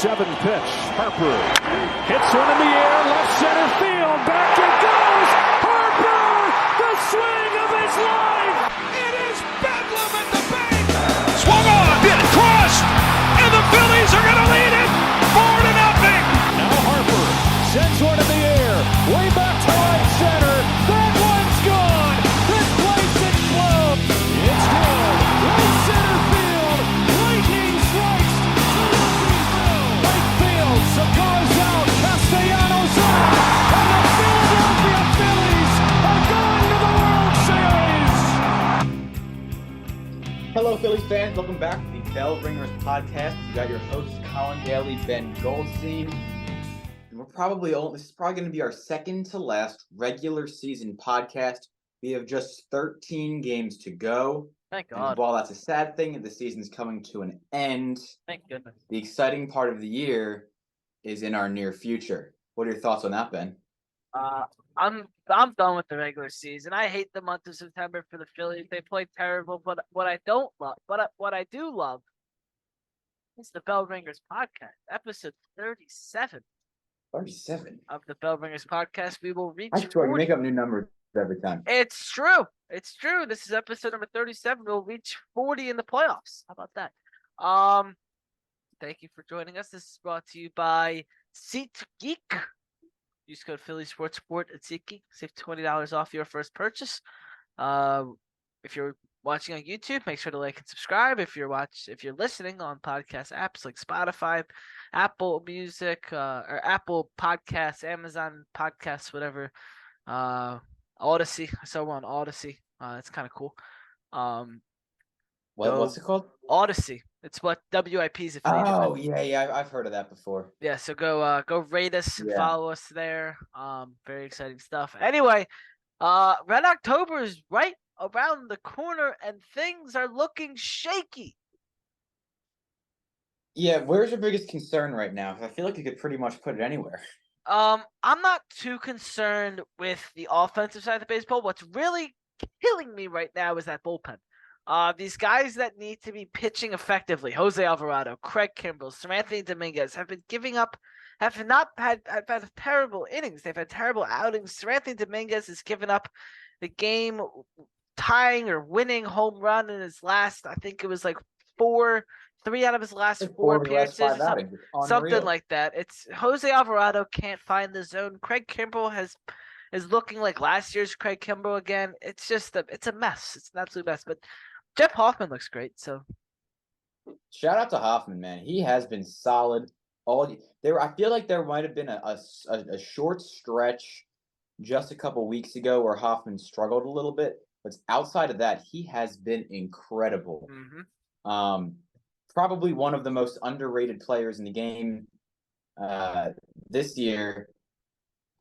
7 pitch. Harper hits one in the air, left center field. Back it goes. Harper, the swing of his life. It is bedlam at the bank. Swung on, crushed, and the Phillies are going to lead it 4-0. Now Harper sends one in the air, way back to right center. That one's gone. This place explodes. It's good. Right center field. Lightning strikes. Right field. Segura's out. Castellanos out. And the Philadelphia Phillies are going to the World Series. Hello, Phillies fans. Welcome back to the Bell Ringers podcast. You got your hosts, Colin Daly, Ben Goldstein. And this is probably going to be our second to last regular season podcast. We have just 13 games to go. Thank God. And while that's a sad thing, the season's coming to an end. Thank goodness. The exciting part of the year is in our near future. What are your thoughts on that, Ben? I'm done with the regular season. I hate the month of September for the Phillies. They play terrible, but what I do love is the Bell Ringers podcast, episode 37. 37. Of the Bell Ringers podcast. We will reach. I swear, 40. you make up new numbers every time. It's true. It's true. This is episode number 37. We'll reach 40 in the playoffs. How about that? Thank you for joining us. This is brought to you by SeatGeek. Use code Philly Sports Sport at SeatGeek. Save $20 off your first purchase. If you're watching on YouTube, make sure to like and subscribe. If you're listening on podcast apps like Spotify, Apple Music, or Apple Podcasts, Amazon Podcasts, whatever. Odyssey. I saw one on Odyssey. It's kind of cool. What's it called? Odyssey. It's what WIP's affiliated Oh, with. yeah, I've heard of that before. Yeah, so go rate us and follow us there. Very exciting stuff. Anyway, Red October is right around the corner and things are looking shaky. Yeah, where's your biggest concern right now? I feel like you could pretty much put it anywhere. I'm not too concerned with the offensive side of the baseball. What's really killing me right now is that bullpen. These guys that need to be pitching effectively, Jose Alvarado, Craig Kimbrell, Seranthony Dominguez, have had terrible innings. They've had terrible outings. Seranthony Dominguez has given up the game tying or winning home run in his last, I think it was like 3 out of his last 4 appearances, something like that. It's Jose Alvarado can't find the zone. Craig Kimbrell is looking like last year's Craig Kimbrell again. It's just it's a mess. It's an absolute mess. But Jeff Hoffman looks great. So shout out to Hoffman, man. He has been solid I feel like there might have been a short stretch just a couple weeks ago where Hoffman struggled a little bit, but outside of that, he has been incredible. Mm-hmm. Probably one of the most underrated players in the game this year,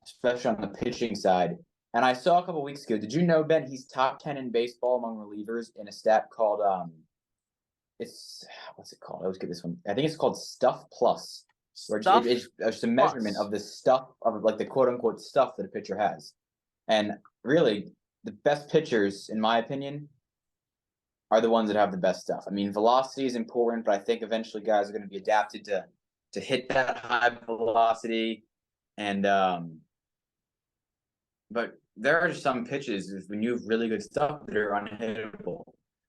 especially on the pitching side. And I saw a couple weeks ago, did you know, Ben, he's top 10 in baseball among relievers in a stat called, what's it called? I always get this one. I think it's called Stuff Plus. It's a measurement of the stuff, of like the quote-unquote stuff that a pitcher has. And really, the best pitchers, in my opinion, are the ones that have the best stuff. I mean, velocity is important, but I think eventually guys are going to be adapted to hit that high velocity. And but there are some pitches when you have really good stuff that are unhittable.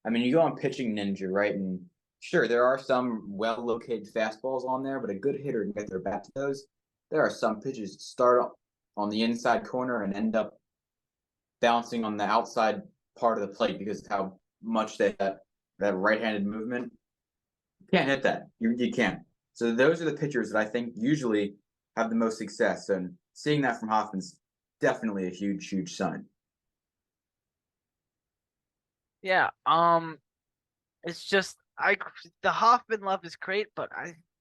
I mean, you go on Pitching Ninja, right? And sure, there are some well-located fastballs on there, but a good hitter can get their bat to those. There are some pitches that start on the inside corner and end up bouncing on the outside part of the plate because of how much that right-handed movement. You can't hit that. You can't. So those are the pitchers that I think usually have the most success. And seeing that from Hoffman's definitely a huge, huge sign. Yeah. It's just the Hoffman love is great, but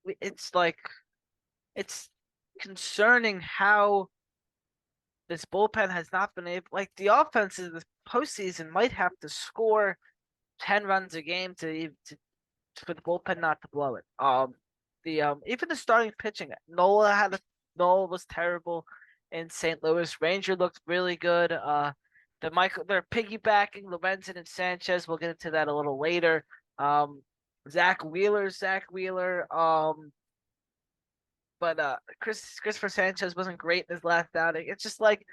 it's concerning how this bullpen has not been able. Like the offense in the postseason might have to score 10 runs a game for the bullpen not to blow it. Even the starting pitching, Nola was terrible in St. Louis. Ranger looked really good. They're piggybacking Lorenzen and Sanchez. We'll get into that a little later. Zach Wheeler. but Christopher Sanchez wasn't great in his last outing. It's just like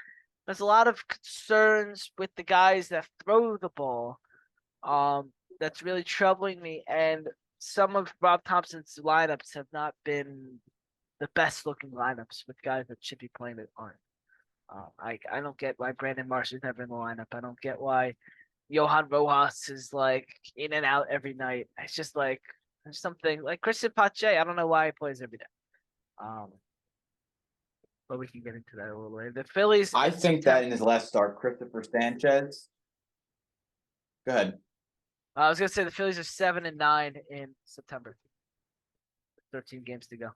there's a lot of concerns with the guys that throw the ball. That's really troubling me. And some of Rob Thompson's lineups have not been the best looking lineups with guys that should be playing that aren't. I don't get why Brandon Marsh is never in the lineup. I don't get why Johan Rojas is like in and out every night. It's just like there's something like Christian Pache. I don't know why he plays every day. But we can get into that a little later. The Phillies. I think that in his last start, Christopher Sanchez. Go ahead. I was gonna say the Phillies are 7-9 in September. 13 games to go.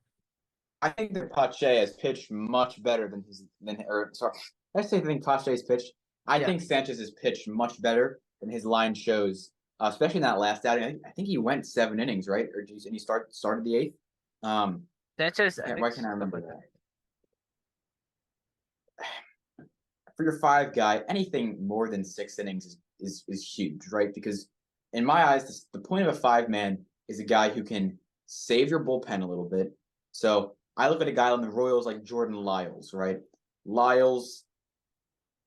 I think that Pache has pitched much better than I think Pache has pitched. I think Sanchez has pitched much better than his line shows, especially in that last outing. I think he went 7 innings, right? Or and he started the 8th. Sanchez. Why can't I remember that? For your 5 guy, anything more than 6 innings is huge, right? Because in my eyes, the point of a 5-man is a guy who can save your bullpen a little bit. So I look at a guy on the Royals like Jordan Lyles, right? Lyles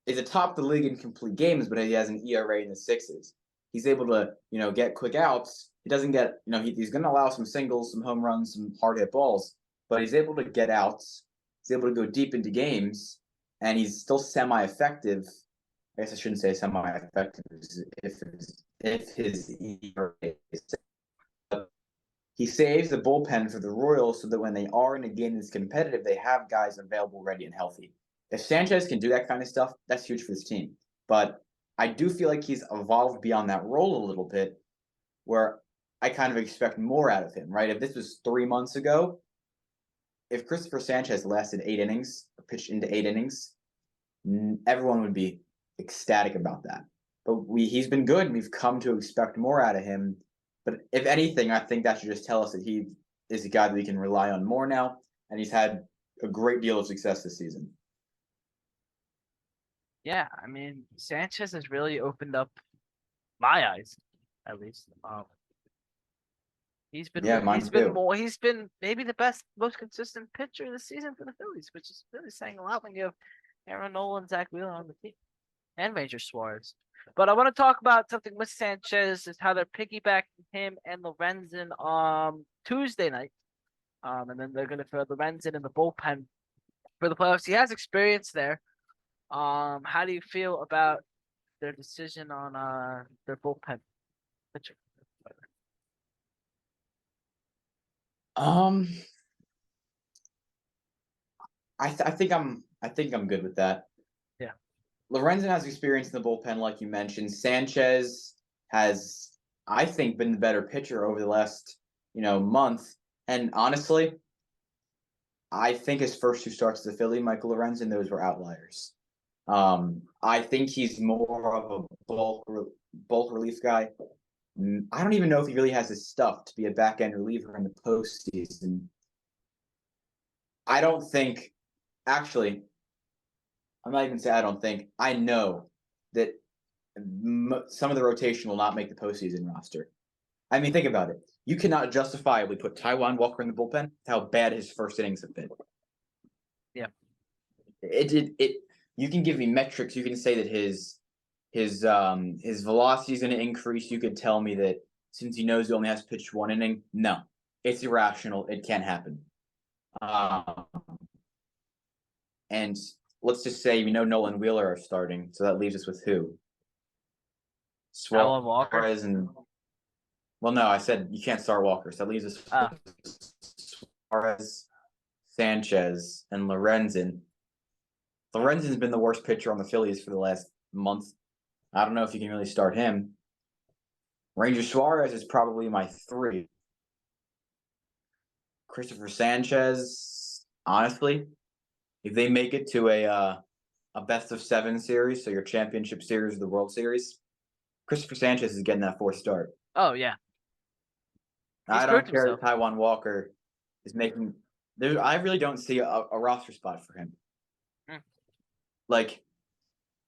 is atop the league in complete games, but he has an ERA in the 6s. He's able to, get quick outs. He doesn't get, he's going to allow some singles, some home runs, some hard hit balls, but he's able to get outs. He's able to go deep into games, and he's still semi-effective. I guess I shouldn't say semi-effective if his ERA is. He saves the bullpen for the Royals so that when they are in a game that's competitive, they have guys available, ready, and healthy. If Sanchez can do that kind of stuff, that's huge for this team. But I do feel like he's evolved beyond that role a little bit, where I kind of expect more out of him, right? If this was 3 months ago, if Christopher Sanchez lasted 8 innings, or pitched into 8 innings, everyone would be ecstatic about that. But he's been good, and we've come to expect more out of him. But if anything, I think that should just tell us that he is a guy that we can rely on more now, and he's had a great deal of success this season. Yeah, I mean, Sanchez has really opened up my eyes, at least. He's been maybe the best, most consistent pitcher this season for the Phillies, which is really saying a lot when you have Aaron Nola and Zach Wheeler on the team, and Major Suarez. But I want to talk about something with Sanchez, is how they're piggybacking him and Lorenzen Tuesday night. And then they're going to throw Lorenzen in the bullpen for the playoffs. He has experience there. How do you feel about their decision on their bullpen pitcher? I think I'm good with that. Yeah. Lorenzen has experience in the bullpen, like you mentioned. Sanchez has, I think, been the better pitcher over the last, month. And honestly, I think his first 2 starts as a Philly, Michael Lorenzen, those were outliers. I think he's more of a bulk relief guy. I don't even know if he really has his stuff to be a back end reliever in the postseason. I don't think, actually, I'm not even saying I don't think. I know that some of the rotation will not make the postseason roster. I mean, think about it. You cannot justifiably put Taijuan Walker in the bullpen. How bad his first innings have been. Yeah. You can give me metrics. You can say that his velocity is going to increase. You could tell me that since he knows he only has to pitch 1 inning. No, it's irrational. It can't happen. And let's just say Nola and Wheeler are starting, so that leaves us with who? Suarez and well, no, I said you can't start Walker, so that leaves us with Suarez, Sanchez, and Lorenzen. Lorenzen's been the worst pitcher on the Phillies for the last month. I don't know if you can really start him. Ranger Suarez is probably my 3. Christopher Sanchez, honestly, if they make it to a best of 7 series, so your championship series or the World Series, Christopher Sanchez is getting that 4th start. Oh, yeah. I don't care if Taijuan Walker is making – I really don't see a roster spot for him. Like,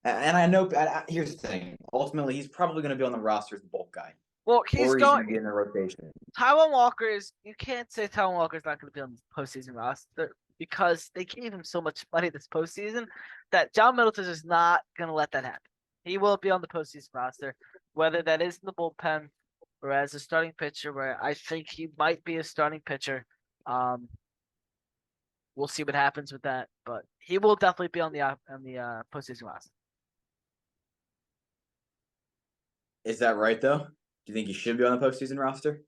and I know – here's the thing. Ultimately, he's probably going to be on the roster as the bulk guy. Well, or he's going to be in the rotation. Taiwan Walker is. You can't say Taiwan Walker's not going to be on the postseason roster because they gave him so much money this postseason that John Middleton is not going to let that happen. He will be on the postseason roster, whether that is in the bullpen or as a starting pitcher. Where I think he might be a starting pitcher. We'll see what happens with that, but he will definitely be on the postseason roster. Is that right, though? Do you think he should be on the postseason roster?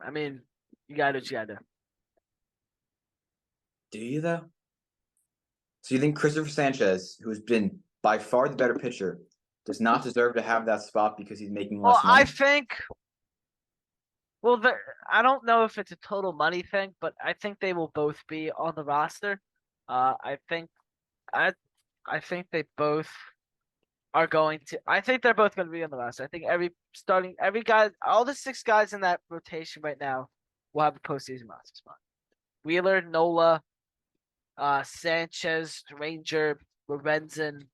I mean, you got to do what you got to do. Do you, though? So you think Christopher Sanchez, who has been by far the better pitcher, does not deserve to have that spot because he's making less money? I think. Well, I don't know if it's a total money thing, but I think they will both be on the roster. I think they both are going to. I think they're both going to be on the roster. I think every guy, all the 6 guys in that rotation right now will have a postseason roster spot. Wheeler, Nola, Sanchez, Ranger, Lorenzen,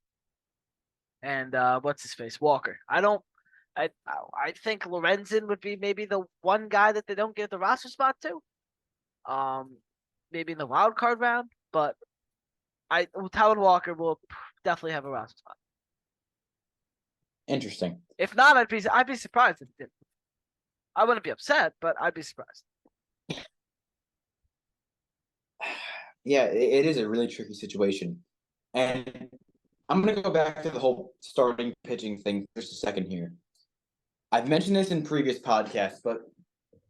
and what's his face, Walker. I think Lorenzen would be maybe the one guy that they don't give the roster spot to. Maybe in the wild card round, but Taiwan Walker will definitely have a roster spot. Interesting. If not, I'd be surprised if it didn't. I wouldn't be upset, but I'd be surprised. Yeah, it is a really tricky situation. And I'm going to go back to the whole starting pitching thing for just a second here. I've mentioned this in previous podcasts, but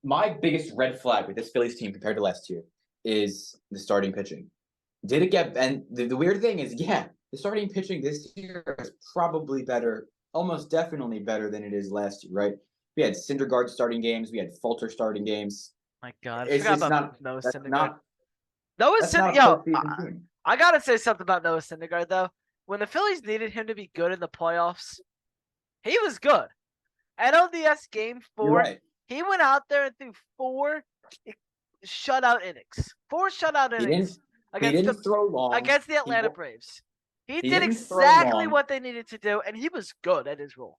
my biggest red flag with this Phillies team compared to last year is the starting pitching. And the weird thing is, yeah, the starting pitching this year is probably better, almost definitely better than it is last year, right? We had Syndergaard starting games. We had Falter starting games. My God, I forgot about Noah Syndergaard. I gotta say something about Noah Syndergaard though. When the Phillies needed him to be good in the playoffs, he was good. At ODS Game 4, right. He went out there and threw 4 shutout innings. 4 shutout innings against the Atlanta Braves. He did exactly what they needed to do, and he was good at his role.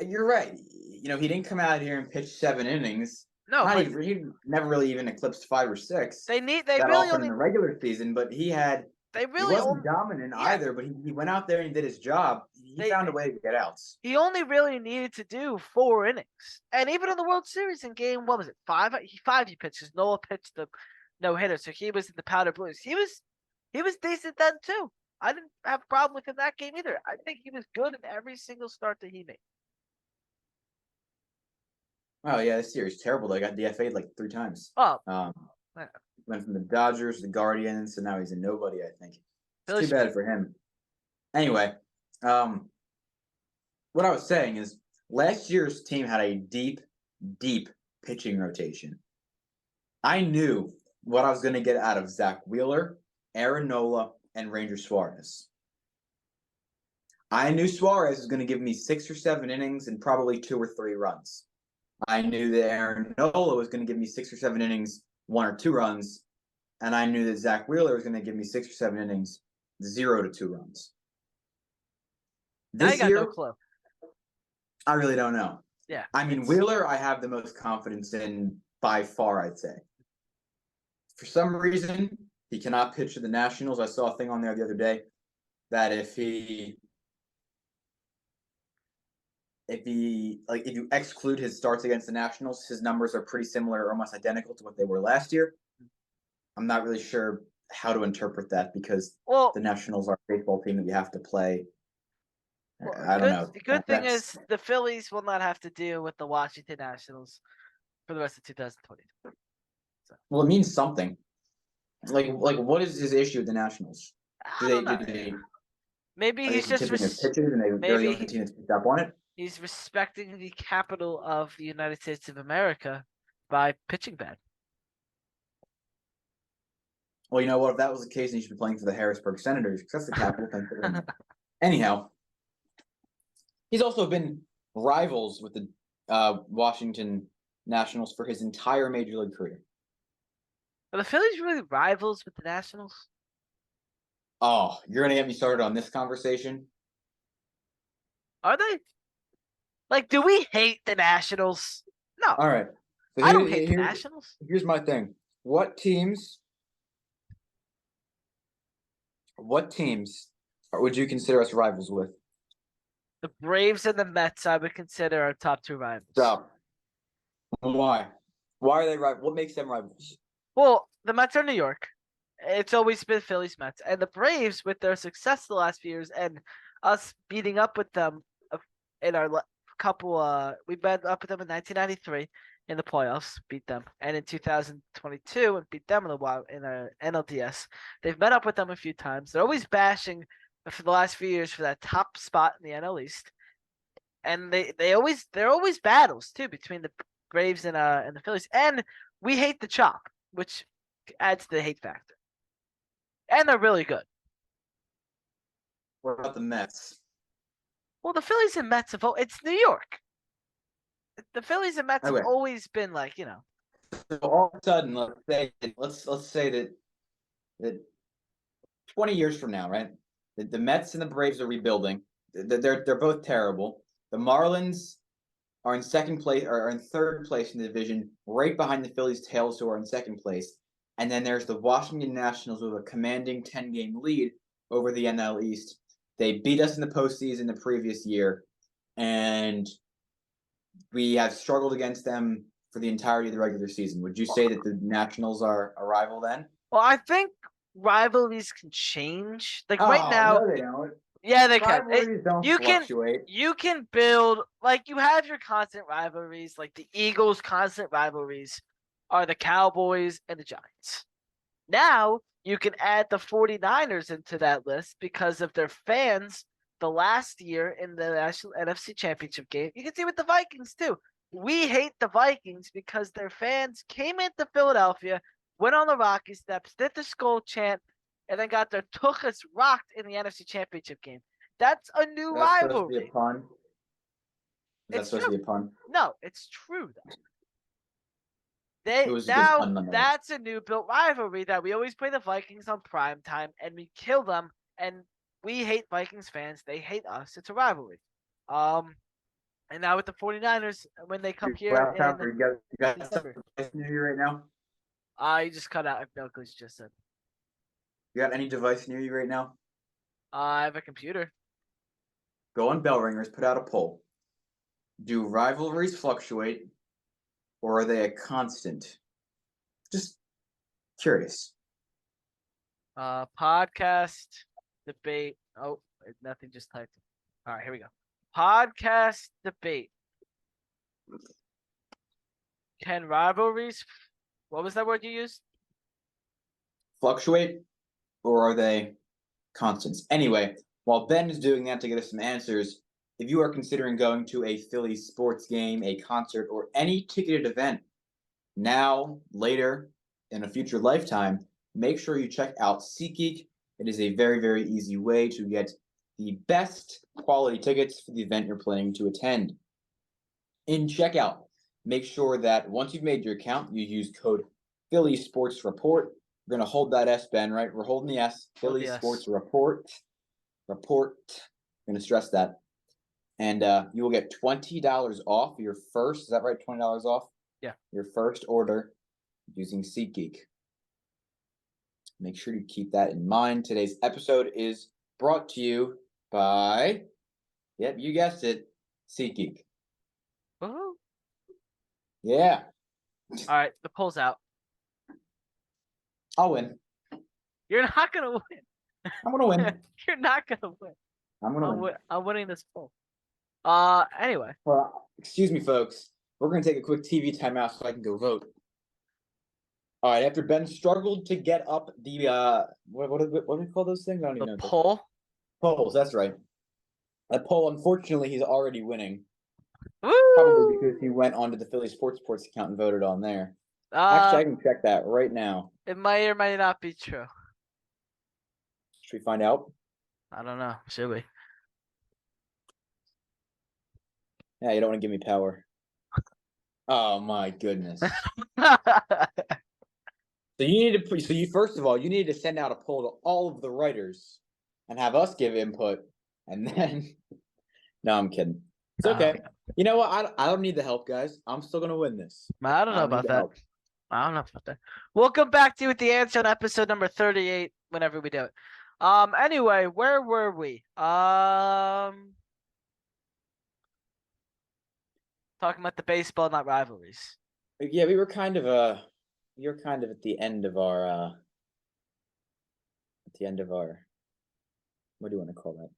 You're right. He didn't come out here and pitch 7 innings. No, he never really even eclipsed 5 or 6. They really only in the regular season, but he wasn't dominant either. But he went out there and did his job. He found a way to get outs. He only really needed to do 4 innings, and even in the World Series in game, what was it, 5? He pitched because Noah pitched the no hitter, so he was in the powder blues. He was decent then too. I didn't have a problem with him that game either. I think he was good in every single start that he made. Oh yeah, this series is terrible. They got DFA'd like 3 times. Went from the Dodgers to the Guardians, and now he's a nobody. I think it's too bad for him. Anyway, what I was saying is last year's team had a deep pitching rotation. I knew what I was going to get out of Zach Wheeler, Aaron Nola, and Ranger Suarez. I knew Suarez was going to give me 6 or 7 innings and probably 2 or 3 runs. I knew that Aaron Nola was going to give me 6 or 7 innings, 1 or 2 runs, and I knew that Zach Wheeler was going to give me 6 or 7 innings, 0 to 2 runs. This year, no clue. I really don't know. Yeah. I mean, Wheeler, I have the most confidence in by far, I'd say. For some reason, he cannot pitch to the Nationals. I saw a thing on there the other day that if you exclude his starts against the Nationals, his numbers are pretty similar or almost identical to what they were last year. I'm not really sure how to interpret that because the Nationals are a baseball team that you have to play. I don't know. The good thing is the Phillies will not have to deal with the Washington Nationals for the rest of 2020. So. Well, it means something. Like what is his issue with the Nationals? Maybe he's just pitches and they're the only team that's picked up on it. He's respecting the capital of the United States of America by pitching bad. Well, you know what? If that was the case, then he should be playing for the Harrisburg Senators because that's the capital. Anyhow, he's also been rivals with the Washington Nationals for his entire Major League career. Are the Phillies really rivals with the Nationals? Oh, you're going to get me started on this conversation? Are they? Like, do we hate the Nationals? No, All right. So I don't hate the Nationals. Here's my thing. What teams would you consider us rivals with? The Braves and the Mets, I would consider our top two rivals. Stop. Why? Why are they rivals? What makes them rivals? Well, the Mets are New York. It's always been Phillies Mets. And the Braves, with their success the last few years and us beating up with them in our couple, we met up with them in 1993 in the playoffs, beat them. And in 2022, and beat them in our NLDS. They've met up with them a few times. They're always bashing for the last few years for that top spot in the NL East. And they're always battles too between the Braves and the Phillies. And we hate the chop, which adds to the hate factor. And they're really good. What about the Mets? Well, the Phillies and Mets it's New York. The Phillies and Mets Okay. have always been like, So all of a sudden, let's say that 20 years from now, right? The Mets and the Braves are rebuilding. They're both terrible. The Marlins are in second place or are in third place in the division, right behind the Phillies' tails, who are in second place. And then there's the Washington Nationals with a commanding 10-game lead over the NL East. They beat us in the postseason the previous year, and we have struggled against them for the entirety of the regular season. Would you say that the Nationals are a rival then? well, I think rivalries can change. Like right now, no, they don't. yeah, they can. Rivalries don't fluctuate. You can build like you have your constant rivalries, like the Eagles' constant rivalries are the Cowboys and the Giants. Now you can add the 49ers into that list because of their fans the last year in the National NFC Championship game. You can see with the Vikings too. We hate the Vikings because their fans came into Philadelphia, went on the Rocky Steps, did the skull chant, and then got their tuchus rocked in the NFC Championship game. That's a new That's supposed to be rivalry. a pun. Is that supposed to be a pun? No, it's true though. It was a good pun nonetheless. That's a new built rivalry that we always play the Vikings on prime time and we kill them, and we hate Vikings fans. They hate us. It's a rivalry. And now with the 49ers, when they come here You got December. device near you right now? You just cut out. I know what you just said. You got any device near you right now? I have a computer. Go on Bell Ringers, put out a poll. Do rivalries fluctuate, or are they a constant? Just curious. Podcast debate. Oh, nothing just typed. All right, here we go. Podcast debate. Can rivalries? What was that word you used? Fluctuate, or are they constants? Anyway, while Ben is doing that to get us some answers, if you are considering going to a Phillies sports game, a concert, or any ticketed event, now, later, in a future lifetime, make sure you check out SeatGeek. It is a very, very easy way to get the best quality tickets for the event you're planning to attend. In checkout, make sure that once you've made your account, you use code Philly Sports Report. We're going to hold that S, Ben, right? We're holding the S. Philly Sports Report. Report. I'm going to stress that. And you will get $20 off your first. Is that right? $20 off? Yeah. Your first order using SeatGeek. Make sure to keep that in mind. Today's episode is brought to you by, yep, you guessed it, SeatGeek. Woohoo. Yeah. All right, the poll's out. I'll win. You're not gonna win. I'm gonna win. You're not gonna win. I'm gonna win. I'm winning this poll. Anyway. Well, excuse me, folks. We're gonna take a quick TV timeout so I can go vote. All right. After Ben struggled to get up the what do we call those things? I don't even know. The poll. Polls. That's right. That poll. Unfortunately, he's already winning. Woo! Probably because he went onto the Philly Sports account and voted on there. Actually, I can check that right now. It might or might not be true. Should we find out? I don't know. Should we? Yeah, you don't want to give me power. Oh my goodness. So you need to. So you first of all, you need to send out a poll to all of the writers, and have us give input, and then. No, I'm kidding. It's okay. You know what? I don't need the help, guys. I'm still gonna win this. I don't I know don't need about the that. help. I don't know about that. We'll come back to you with the answer on episode number 38 whenever we do it. Anyway, where were we? Talking about the baseball, not rivalries. Yeah, we were kind of at the end of our what do you want to call that?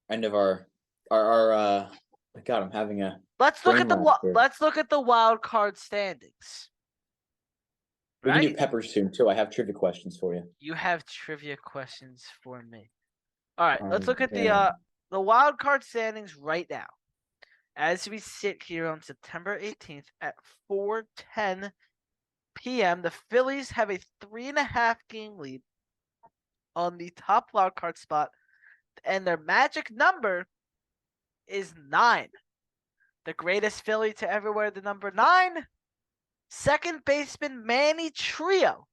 End of our God, I'm having a Let's look at brain lapse here. let's look at the wild card standings. We can do Right? peppers soon too. I have trivia questions for you. You have trivia questions for me. All right, let's look at Yeah. the wild card standings right now. As we sit here on September 18th at 4:10 p.m., the Phillies have a 3.5 game lead on the top wild card spot, and their magic number is 9. The greatest Philly to ever wear the number 9, second baseman Manny Trio.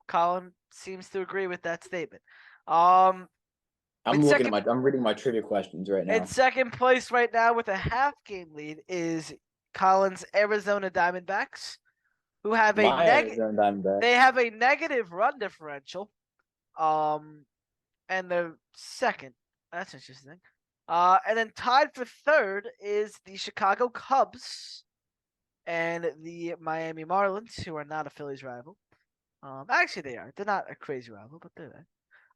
Colin seems to agree with that statement. I'm second, I'm reading my trivia questions right now. in second place right now with a half-game lead is Colin's Arizona Diamondbacks, who have My Arizona Diamondbacks. they have a negative run differential. And they're second. That's interesting. And then tied for third is the Chicago Cubs and the Miami Marlins, who are not a Phillies rival. Actually, they are. They're not a crazy rival, but they're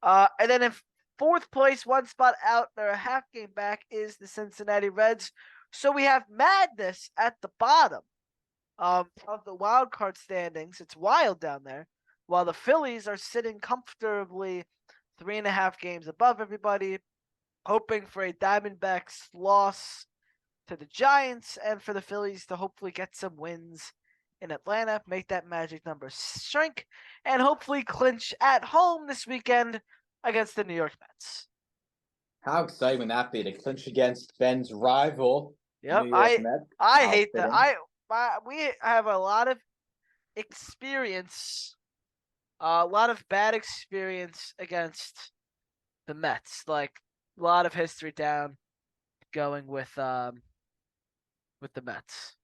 there. And then in fourth place, one spot out, they're a half game back, is the Cincinnati Reds. So we have madness at the bottom of the wild card standings. It's wild down there. While the Phillies are sitting comfortably 3.5 games above everybody, hoping for a Diamondbacks loss to the Giants and for the Phillies to hopefully get some wins in Atlanta, make that magic number shrink, and hopefully clinch at home this weekend against the New York Mets. How exciting would that be to clinch against Ben's rival, Yep, New York Mets? I hate that. We have a lot of experience, a lot of bad experience against the Mets. Like a lot of history down going with the Mets.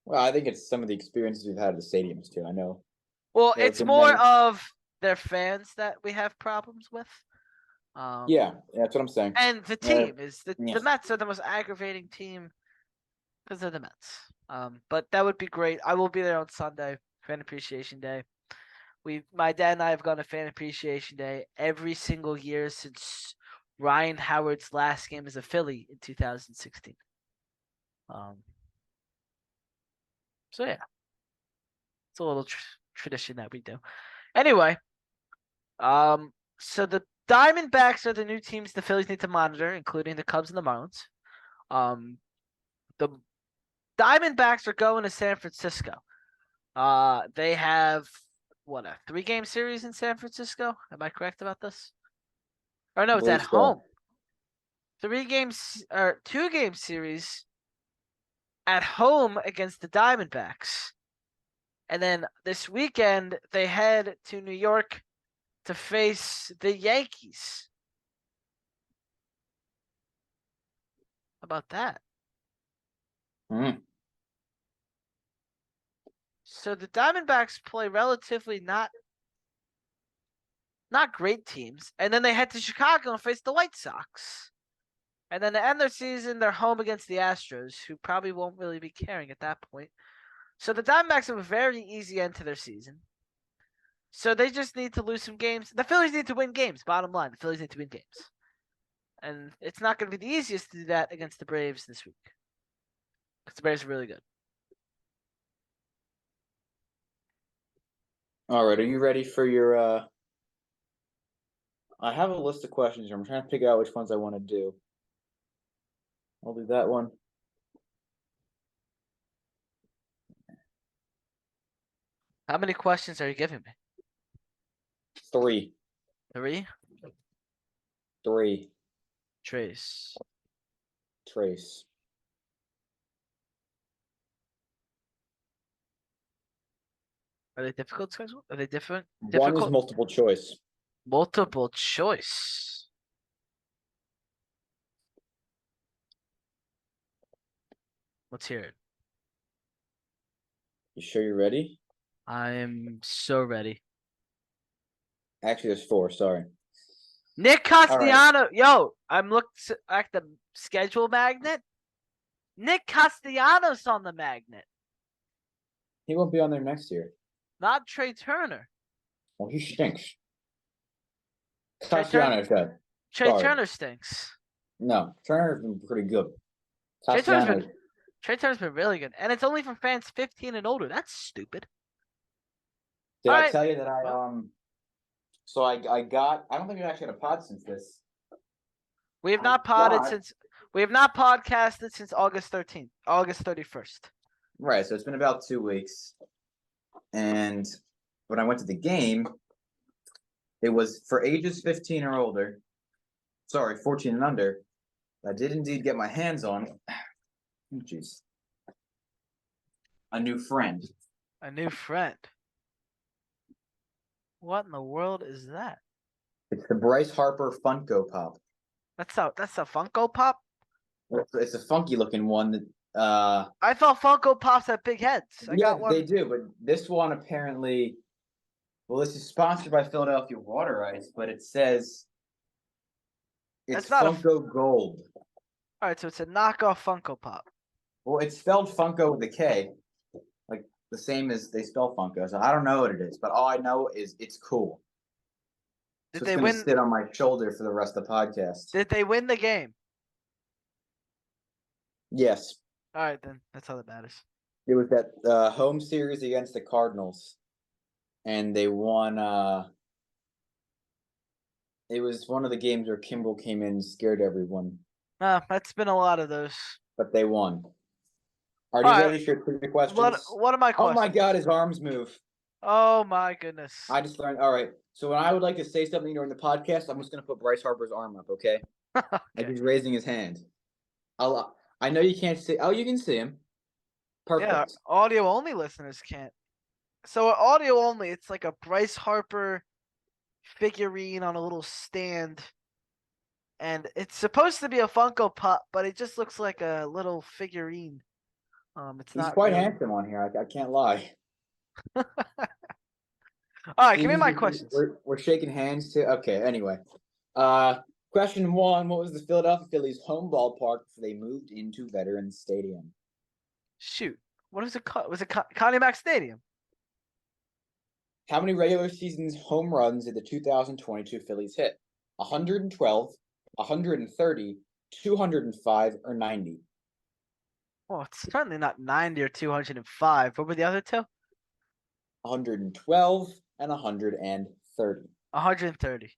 Well, I think it's some of the experiences we've had at the stadiums too. I know. Well, There have it's been more many- of their fans that we have problems with. Yeah, that's what I'm saying. And the team is the yeah. Mets are the most aggravating team because of the Mets. But that would be great. I will be there on Sunday, Fan Appreciation Day. My dad and I have gone to Fan Appreciation Day every single year since Ryan Howard's last game as a Philly in 2016. So yeah, it's a little tradition that we do. Anyway, so the Diamondbacks are the new teams the Phillies need to monitor, including the Cubs and the Marlins. The Diamondbacks are going to San Francisco. They have what, a 3-game series in San Francisco? Am I correct about this? Or no, it's at home. 2-game series at home against the Diamondbacks. And then this weekend they head to New York to face the Yankees. How about that? Mm. So the Diamondbacks play relatively not great teams, and then they head to Chicago and face the White Sox. And then to end their season, they're home against the Astros, who probably won't really be caring at that point. So the Diamondbacks have a very easy end to their season. So they just need to lose some games. The Phillies need to win games, bottom line. The Phillies need to win games. And it's not going to be the easiest to do that against the Braves this week. Because the Braves are really good. All right, are you ready for your I have a list of questions here. I'm trying to figure out which ones I want to do. I'll do that one. How many questions are you giving me? 3. 3? 3. Trace. Are they difficult? Are they different? One is multiple choice. Multiple choice. Let's hear it. You sure you're ready? I am so ready. Actually, there's 4. Sorry. Nick right. Castellanos. Yo, I'm looking at the schedule magnet. Nick Castellanos on the magnet, He won't be on there next year. not Trey Turner. Well, he stinks. Trey Turner, Castellanos said. Trey Sorry. Turner stinks. No, Turner's been pretty good. Trey Castellanos. Turner's been really good, and it's only for fans 15 and older. That's stupid. Did All I right. tell you that So I don't think we actually had a pod since this. We have I not podcasted since August 13th, August 31st. Right, so it's been about 2 weeks. And when I went to the game, it was for ages 15 or older. Sorry, 14 and under. I did indeed get my hands on. Oh, jeez. A new friend. A new friend. What in the world is that? It's the Bryce Harper Funko Pop. That's a Funko Pop? It's a funky looking one that I thought Funko Pops had big heads. I got one. they do, but this one apparently, well, this is sponsored by Philadelphia Water Ice, but it says it's not Funko Gold. All right, so it's a knockoff Funko Pop. Well, it's spelled Funko with a K, like the same as they spell Funko. So I don't know what it is, but all I know is it's cool. Did So they it's gonna win? sit on my shoulder for the rest of the podcast. Did they win the game? Yes. All right, then that's all that matters. It was that home series against the Cardinals, and they won. It was one of the games where Kimball came in and scared everyone, That's been a lot of those. but they won. Are you All right. ready for your questions? What are my questions? Oh my God, his arms move. Oh my goodness. I just learned. All right, so when I would like to say something during the podcast, I'm just gonna put Bryce Harper's arm up, okay? Like Okay. he's raising his hand. I know you can't see. Oh, you can see him. Perfect. Yeah, audio only listeners can't. So audio only, it's like a Bryce Harper figurine on a little stand. And it's supposed to be a Funko Pop, but it just looks like a little figurine. It's He's not quite really. handsome on here. I can't lie. All right, give me my questions. We're shaking hands too. Okay. Anyway, question 1: what was the Philadelphia Phillies' home ballpark before they moved into Veterans Stadium? Shoot, what was it called? Was it Connie Mack Stadium? How many regular seasons home runs did the 2022 Phillies hit? 112, 130, 205, or 90? Oh, it's certainly not 90 or 205. What were the other two? 112 and 130. 130.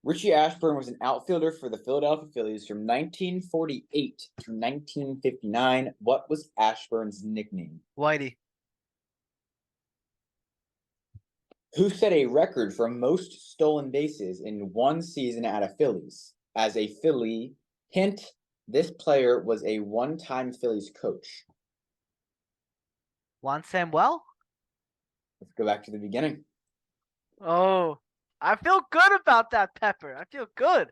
Richie Ashburn was an outfielder for the Philadelphia Phillies from 1948 to 1959. What was Ashburn's nickname? Whitey. Who set a record for most stolen bases in one season at a Phillies? As a Philly, hint, this player was a one-time Phillies coach. Juan Samuel? Let's go back to the beginning. Oh, I feel good about that, Pepper. I feel good.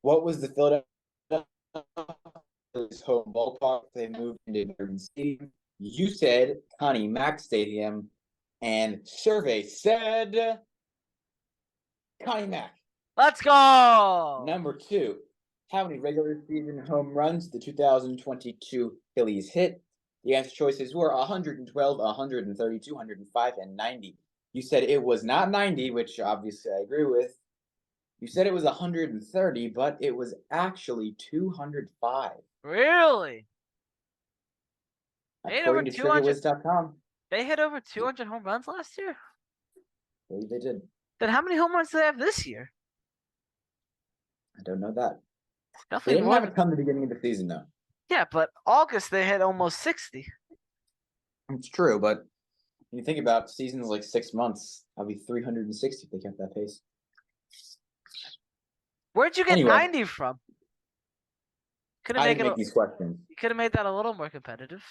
What was the Philadelphia Phillies' home ballpark? They moved into Veterans Stadium. You said Connie Mack Stadium, and survey said Connie Mack. Let's go. Number 2, how many regular season home runs did the 2022 Phillies hit? The answer choices were 112, 130, 205, and 90. You said it was not 90, which obviously I agree with. You said it was 130, but it was actually 205. Really? According to TriggerWiz.com. They hit over 200 home runs last year? I believe they did. Then how many home runs do they have this year? I don't know that. They Definitely didn't more have than... it come to the beginning of the season, though. Yeah, but August they hit almost 60. It's true, but when you think about seasons like 6 months, that'd be 360 if they kept that pace. Where'd you get 90 from? I didn't make these questions. You could have made that a little more competitive.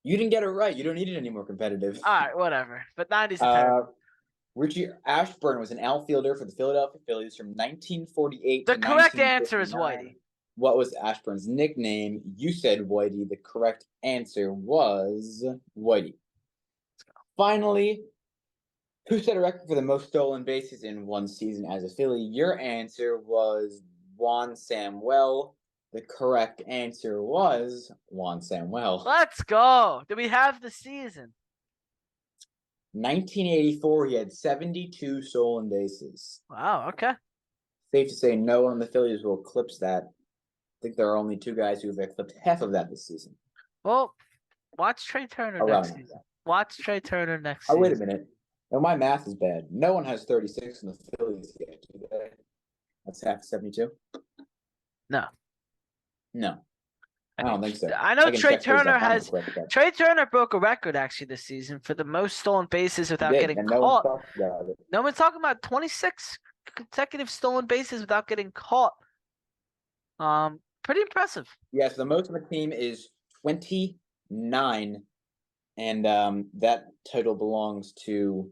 You didn't get it right. You don't need it any more competitive. All right, whatever. But 90s are terrible. Richie Ashburn was an outfielder for the Philadelphia Phillies from 1948 The to correct answer is 1959. Whitey. What was Ashburn's nickname? You said Whitey. The correct answer was Whitey. Finally, who set a record for the most stolen bases in one season as a Philly? Your answer was Juan Samuel. The correct answer was Juan Samuel. Let's go. Do we have the season? 1984, he had 72 stolen bases. Wow, okay. Safe to say no one on the Phillies will eclipse that. I think there are only two guys who have eclipsed half of that this season. Well, watch Trey Turner next season. Watch Trey Turner next season. Oh, wait a minute. No, my math is bad. No one has 36 in the Phillies yet, do they? That's half 72? No. No. I don't think so. I know Trey Turner has. Trey Turner broke a record actually this season for the most stolen bases without getting caught. No one's talking about 26 consecutive stolen bases without getting caught. Pretty impressive. Yes, the most of the team is 29, and that title belongs to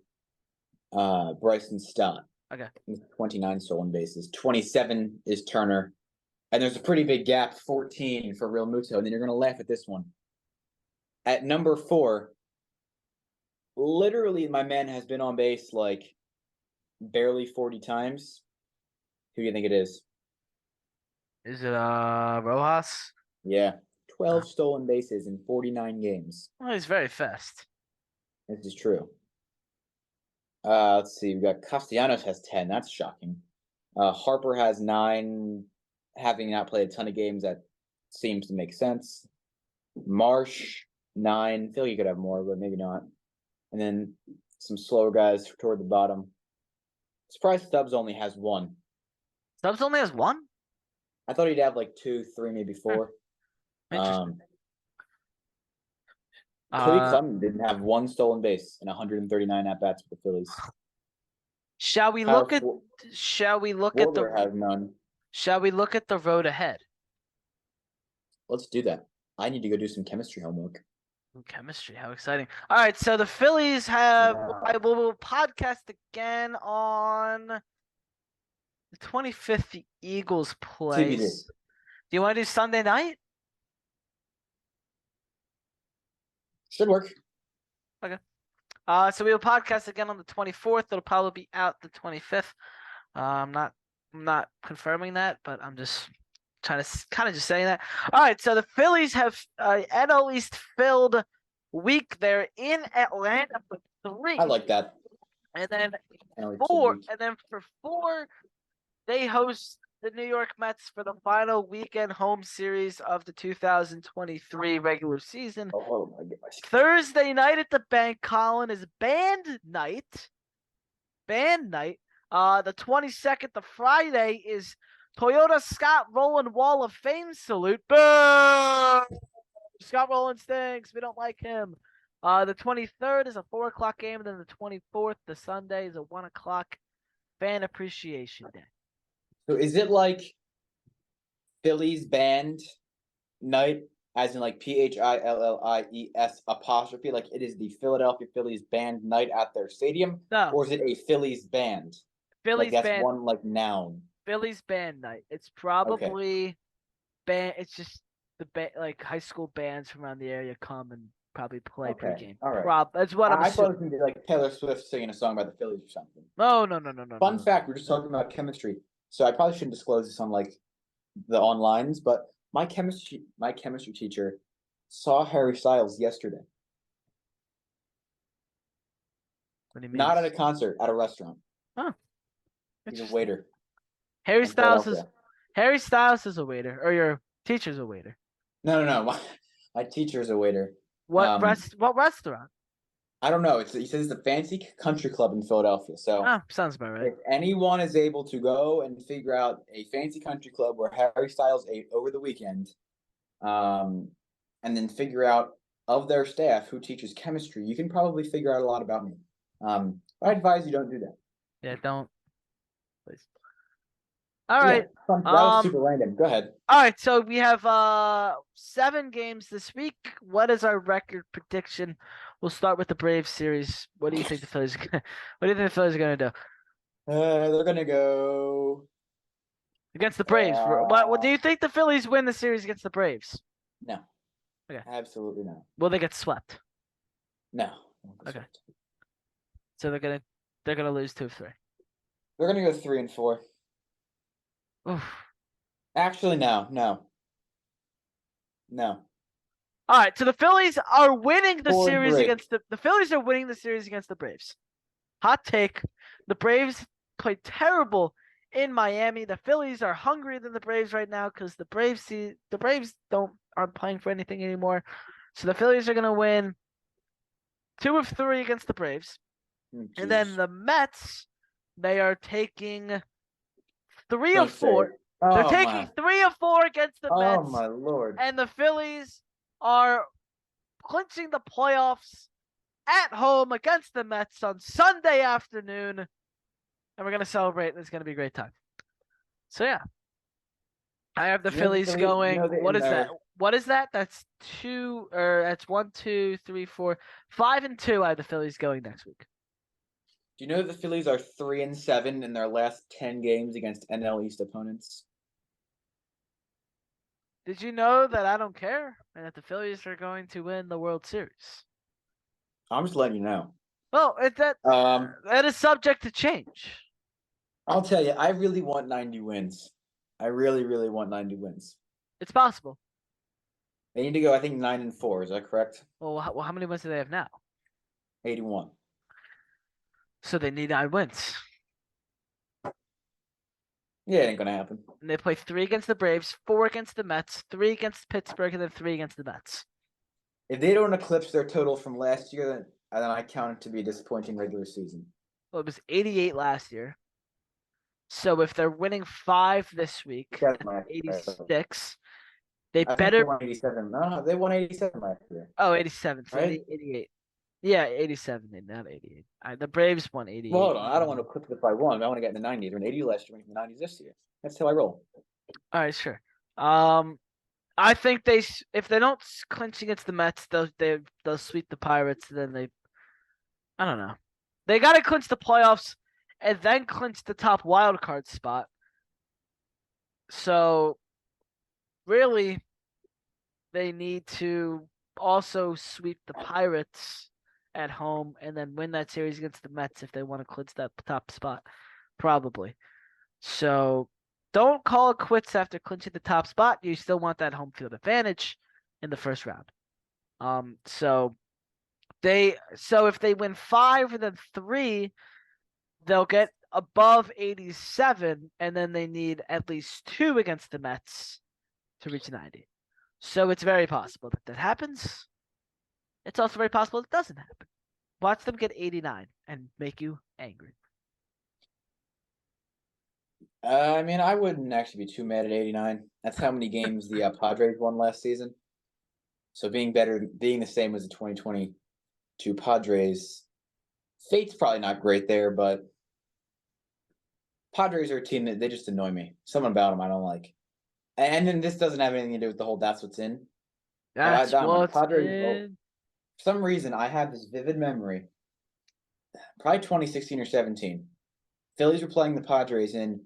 Bryson Stott. Okay. 29 stolen bases. 27 is Turner. And there's a pretty big gap, 14 for Real Muto. And then you're going to laugh at this one. At number 4, literally my man has been on base like barely 40 times. Who do you think it is? Is it Rojas? Yeah. 12 stolen bases in 49 games. Well, he's very fast. This is true. Let's see. We've got Castellanos has 10. That's shocking. Harper has 9. Having not played a ton of games, that seems to make sense. Marsh, 9. I feel like you could have more, but maybe not. And then some slower guys toward the bottom. Surprised Stubbs only has 1. Stubbs only has 1? I thought he'd have like 2, 3, maybe 4. Interesting. Cody Clemens didn't have 1 stolen base in 139 at-bats with the Phillies. Shall we look at the has none. Shall we look at the road ahead? Let's do that. I need to go do some chemistry homework. Chemistry, how exciting. All right, so the Phillies have I will podcast again on the 25th. The Eagles play. Do you want to do Sunday night? Should work. Okay. So we will podcast again on the 24th. It'll probably be out the 25th. I'm not confirming that, but I'm just trying to kind of just saying that. All right, so the Phillies have NL East filled week. They're in Atlanta for 3. I like that. And then 4, and then for 4, they host the New York Mets for the final weekend home series of the 2023 regular season. Oh my gosh. Thursday night at the Bank, Colin, is band night. Band night. The 22nd, the Friday, is Toyota Scott Rowland Wall of Fame salute. Boo! Scott Rowland stinks. We don't like him. The 23rd is a 4:00 game, and then the 24th, the Sunday, is a 1:00 fan appreciation day. So is it like Phillies band night, as in like Phillies apostrophe, like it is the Philadelphia Phillies band night at their stadium? No. Or is it a Phillies band? Phillies like that's band. One like noun. Phillies band night. It's probably band. It's just the like high school bands from around the area come and probably play pregame. All right. That's what I'm assuming. I assuming. thought it was gonna be like Taylor Swift singing a song about the Phillies or something. No. Fun fact: we're just talking about chemistry, so I probably shouldn't disclose this on like the onlines, but my chemistry teacher saw Harry Styles yesterday. What do you mean? Not at a concert, at a restaurant. Oh. He's a waiter. Harry Styles is a waiter, or your teacher's a waiter. No. My teacher's a waiter. What restaurant? I don't know. He says it's a fancy country club in Philadelphia. So sounds about right. If anyone is able to go and figure out a fancy country club where Harry Styles ate over the weekend, and then figure out of their staff who teaches chemistry, you can probably figure out a lot about me. I advise you don't do that. Yeah, don't. Please. All Yeah, right. that was super random. Go ahead. All right, so we have 7 games this week. What is our record prediction? We'll start with the Braves series. What do you think the Phillies are gonna, what do you think the Phillies are gonna do They're gonna go. against the Braves? What do Uh, you think the Phillies win the series against the Braves? no, Okay. absolutely no, Will they get swept? no. Okay. So they're gonna lose 2 of 3. They're gonna go 3-4. Oof. Actually, no. All right, so the Phillies are winning the 4 and series 3. against the Phillies are winning the series against the Braves. Hot take. The Braves played terrible in Miami. The Phillies are hungrier than the Braves right now because the Braves aren't playing for anything anymore. So the Phillies are gonna win 2 of 3 against the Braves. And then Jesus. the Mets, they are taking 3 Don't of say 4. it. They're Oh taking my. 3 of 4 against the Oh Mets. my lord. And the Phillies are clinching the playoffs at home against the Mets on Sunday afternoon. And we're going to celebrate, and it's going to be a great time. So, yeah. I have the You know the Phillies Phillies, going. in What is that? their, What is that? That's 1, 2, 3, 4, 5 and 2. I have the Phillies going next week. do you know the Phillies are 3-7 in their last 10 games against NL East opponents? Did you know that I don't care and that the Phillies are going to win the World Series? I'm just letting you know. Well, that is subject to change. I'll tell you, I really want 90 wins. I really, really want 90 wins. It's possible. They need to go, I think, 9-4. Is that correct? Well, how many wins do they have now? 81. So they need 9 wins. Yeah, it ain't gonna happen. And they play 3 against the Braves, 4 against the Mets, 3 against Pittsburgh, and then 3 against the Mets. If they don't eclipse their total from last year, then I count it to be a disappointing regular season. Well, it was 88 last year. So if they're winning 5 this week, That's my 86, they I think better. they won 87. No, they won 87 last year. Oh, 87. So Right? 88. Yeah, 87, not 88. The Braves won 88. Well, hold on. I don't want to eclipse it by one. I want to get in the 90s. We're in 80 last year, in the 90s this year. That's how I roll. All right, sure. I think if they don't clinch against the Mets, they'll sweep the Pirates. Then I don't know. They got to clinch the playoffs and then clinch the top wild card spot. So really, they need to also sweep the Pirates at home and then win that series against the Mets if they want to clinch that top spot, probably. So don't call it quits after clinching the top spot. You still want that home field advantage in the first round. So if they win 5 and then 3, they'll get above 87, and then they need at least 2 against the Mets to reach 90. So it's very possible that happens. It's also very possible it doesn't happen. Watch them get 89 and make you angry. I mean, I wouldn't actually be too mad at 89. That's how many games the Padres won last season. So being the same as the 2022 Padres, fate's probably not great there, but Padres are a team that they just annoy me. Something about them I don't like. And then this doesn't have anything to do with the whole that's what's in. That's what's Padres, in. for some reason, I have this vivid memory. Probably 2016 or 17. Phillies were playing the Padres and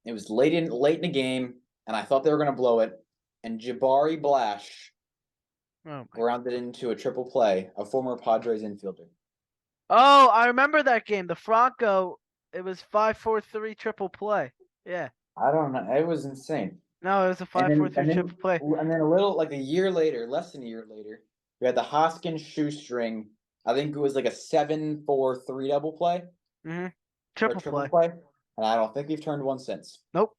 it was late in the game, and I thought they were going to blow it. And Jabari Blash grounded into a triple play, a former Padres infielder. Oh, I remember that game. The Franco, it was 5-4-3 triple play. Yeah. I don't know. It was insane. No, it was a 5-4-3 triple play. And then a little, like a year later, less than a year later, we had the Hoskins shoestring. I think it was like a 7-4-3 double play. Mm-hmm. Triple play. And I don't think we've turned one since. Nope.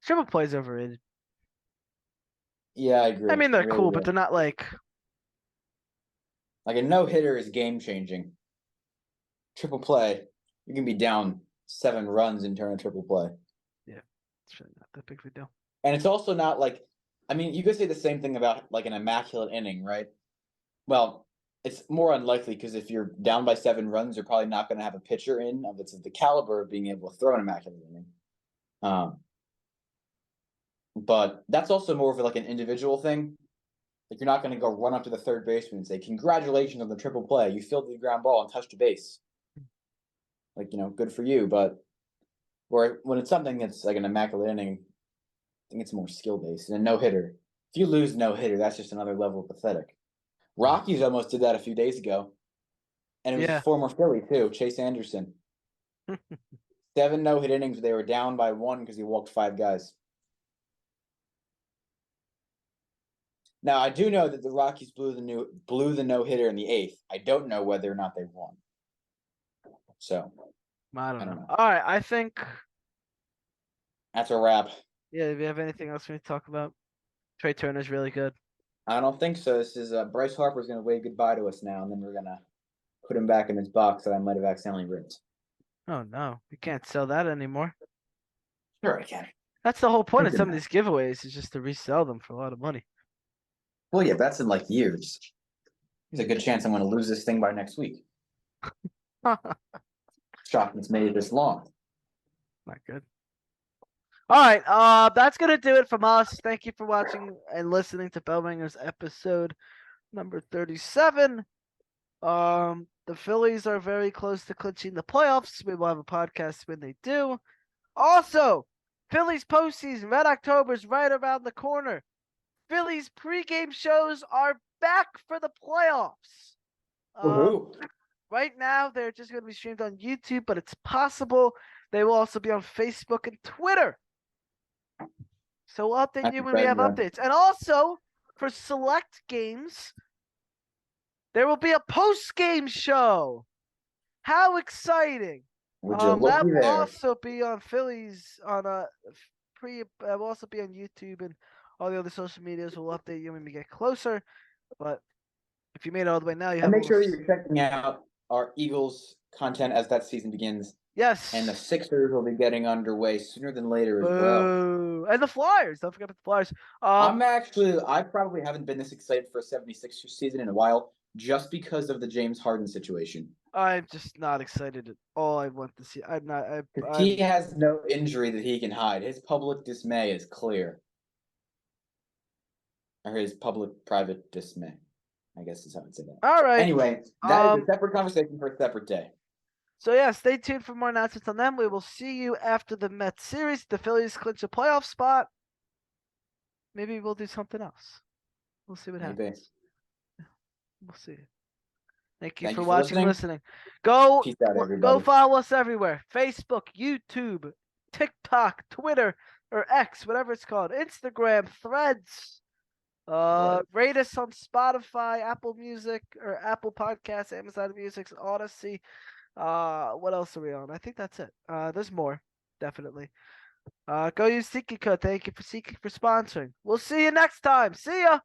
Triple play's overrated. Yeah, I agree. I mean, they're cool, but they're not like a no-hitter is game-changing. Triple play, you can be down 7 runs and turn a triple play. Yeah, it's really not that big of a deal. And it's also not like, I mean, you could say the same thing about like an immaculate inning, right? Well, it's more unlikely because if you're down by 7 runs, you're probably not going to have a pitcher in of the caliber of being able to throw an immaculate inning. But that's also more of like an individual thing. Like you're not going to go run up to the third baseman and say, "Congratulations on the triple play! You fielded the ground ball and touched a base." Like good for you. But or when it's something that's like an immaculate inning, I think it's more skill based. And a no hitter. If you lose no hitter, that's just another level of pathetic. Rockies almost did that a few days ago, and it was a former Philly too, Chase Anderson. 7 no-hit innings. They were down by 1 because he walked 5 guys. Now I do know that the Rockies blew the no-hitter in the 8th. I don't know whether or not they won. So I don't know. All right, I think that's a wrap. Yeah, if you have anything else we need to talk about, Trey Turner's really good. I don't think so. This is Bryce Harper's going to wave goodbye to us now, and then we're going to put him back in his box that I might have accidentally ripped. Oh no, you can't sell that anymore. Sure, I can. That's the whole point of some of these giveaways is just to resell them for a lot of money. Well, yeah, that's in like years. There's a good chance I'm going to lose this thing by next week. Shocking it's made it this long. Not good. All right, that's gonna do it from us. Thank you for watching and listening to Bellringers episode number 37. The Phillies are very close to clinching the playoffs. We will have a podcast when they do. Also, Phillies postseason, Red October is right around the corner. Phillies pregame shows are back for the playoffs. Right now, they're just going to be streamed on YouTube, but it's possible they will also be on Facebook and Twitter. So we'll update you when we have updates. And also, for select games, there will be a post-game show. How exciting! That will also be on Phillies on will also be on YouTube and all the other social medias. We'll update you when we get closer. But if you made it all the way now, you have. And make sure you're checking out our Eagles content as that season begins. Yes. And the Sixers will be getting underway sooner than later as well. And the Flyers. Don't forget about the Flyers. I probably haven't been this excited for a 76ers season in a while just because of the James Harden situation. I'm just not excited at all. I want to see. I'm not. He has no injury that he can hide. His public dismay is clear. Or his public-private dismay. I guess is how I'd say that. All right. Anyway, that is a separate conversation for a separate day. So yeah, stay tuned for more announcements on them. We will see you after the Mets series. The Phillies clinch a playoff spot. Maybe we'll do something else. We'll see what happens. We'll see. Thank you for watching and listening. Go follow us everywhere. Facebook, YouTube, TikTok, Twitter, or X, whatever it's called. Instagram, Threads. Rate us on Spotify, Apple Music, or Apple Podcasts, Amazon Music, Odyssey. What else are we on? I think that's it. There's more, definitely. Go use SeatGeek code. Thank you for SeatGeek for sponsoring. We'll see you next time. See ya.